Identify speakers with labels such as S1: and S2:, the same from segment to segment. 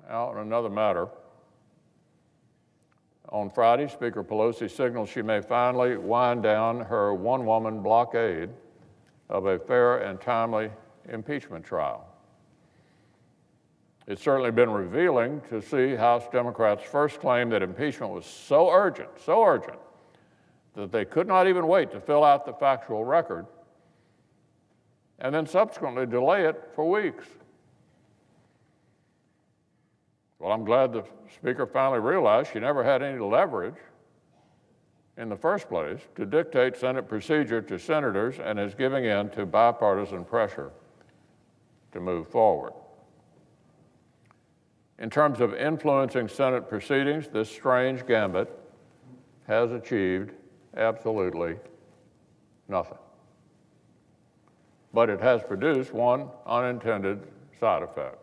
S1: Now, on another matter, on Friday, Speaker Pelosi signaled she may finally wind down her one-woman blockade of a fair and timely impeachment trial. It's certainly been revealing to see House Democrats first claim that impeachment was so urgent, that they could not even wait to fill out the factual record, and then subsequently delay it for weeks. Well, I'm glad the Speaker finally realized she never had any leverage in the first place to dictate Senate procedure to senators and is giving in to bipartisan pressure to move forward. In terms of influencing Senate proceedings, this strange gambit has achieved absolutely nothing. But it has produced one unintended side effect.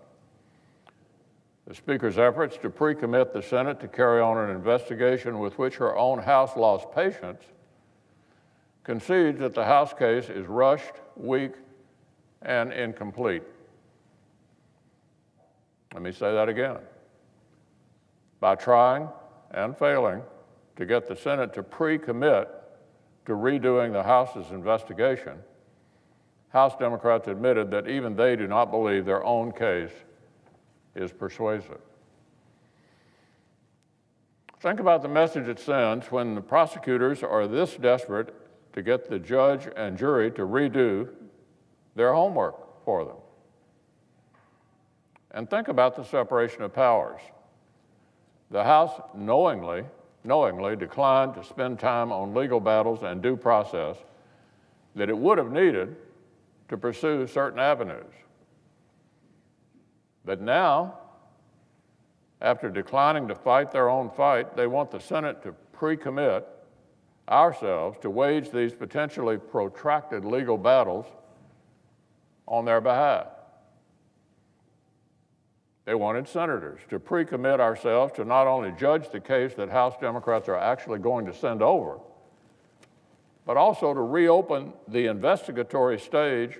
S1: The Speaker's efforts to pre-commit the Senate to carry on an investigation with which her own House lost patience concedes that the House case is rushed, weak, and incomplete. Let me say that again. By trying and failing to get the Senate to pre-commit to redoing the House's investigation, House Democrats admitted that even they do not believe their own case is persuasive. Think about the message it sends when the prosecutors are this desperate to get the judge and jury to redo their homework for them. And think about the separation of powers. The House knowingly declined to spend time on legal battles and due process that it would have needed to pursue certain avenues. But now, after declining to fight their own fight, they want the Senate to pre-commit ourselves to wage these potentially protracted legal battles on their behalf. They wanted senators to pre-commit ourselves to not only judge the case that House Democrats are actually going to send over, but also to reopen the investigatory stage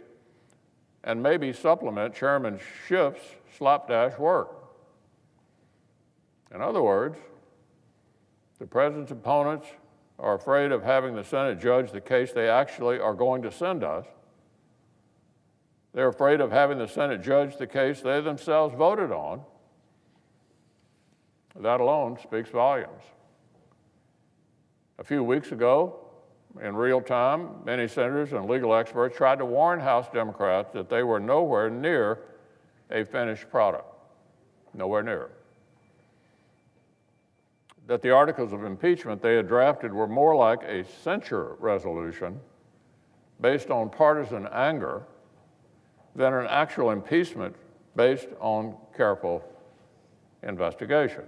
S1: and maybe supplement Chairman Schiff's slapdash work. In other words, the president's opponents are afraid of having the Senate judge the case they actually are going to send us. They're afraid of having the Senate judge the case they themselves voted on. That alone speaks volumes. A few weeks ago, in real time, many senators and legal experts tried to warn House Democrats that they were nowhere near a finished product. Nowhere near. That the articles of impeachment they had drafted were more like a censure resolution based on partisan anger than an actual impeachment based on careful investigation.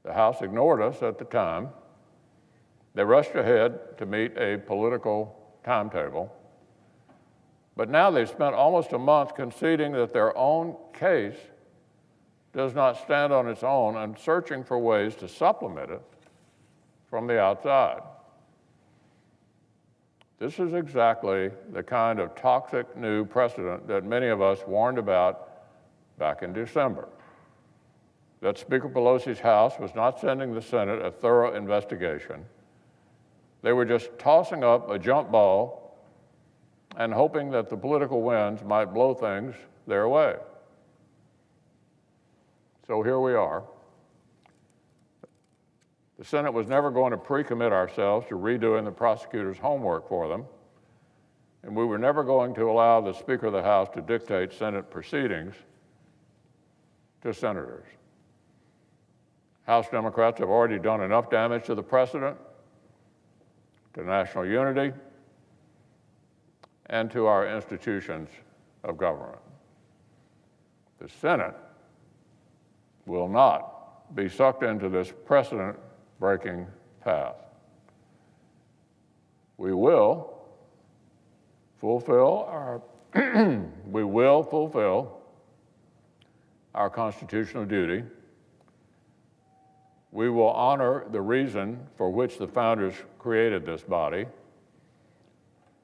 S1: The House ignored us at the time. They rushed ahead to meet a political timetable. But now they've spent almost a month conceding that their own case does not stand on its own and searching for ways to supplement it from the outside. This is exactly the kind of toxic new precedent that many of us warned about back in December. That Speaker Pelosi's House was not sending the Senate a thorough investigation. They were just tossing up a jump ball and hoping that the political winds might blow things their way. So here we are. The Senate was never going to pre-commit ourselves to redoing the prosecutor's homework for them, and we were never going to allow the Speaker of the House to dictate Senate proceedings to senators. House Democrats have already done enough damage to the precedent, to national unity, and to our institutions of government. The Senate will not be sucked into this precedent-breaking path. We will fulfill our constitutional duty. We will honor the reason for which the founders created this body,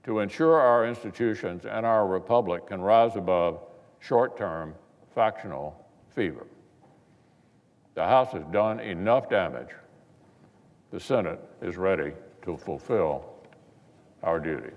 S1: to ensure our institutions and our republic can rise above short-term factional fever. The House has done enough damage. The Senate is ready to fulfill our duty.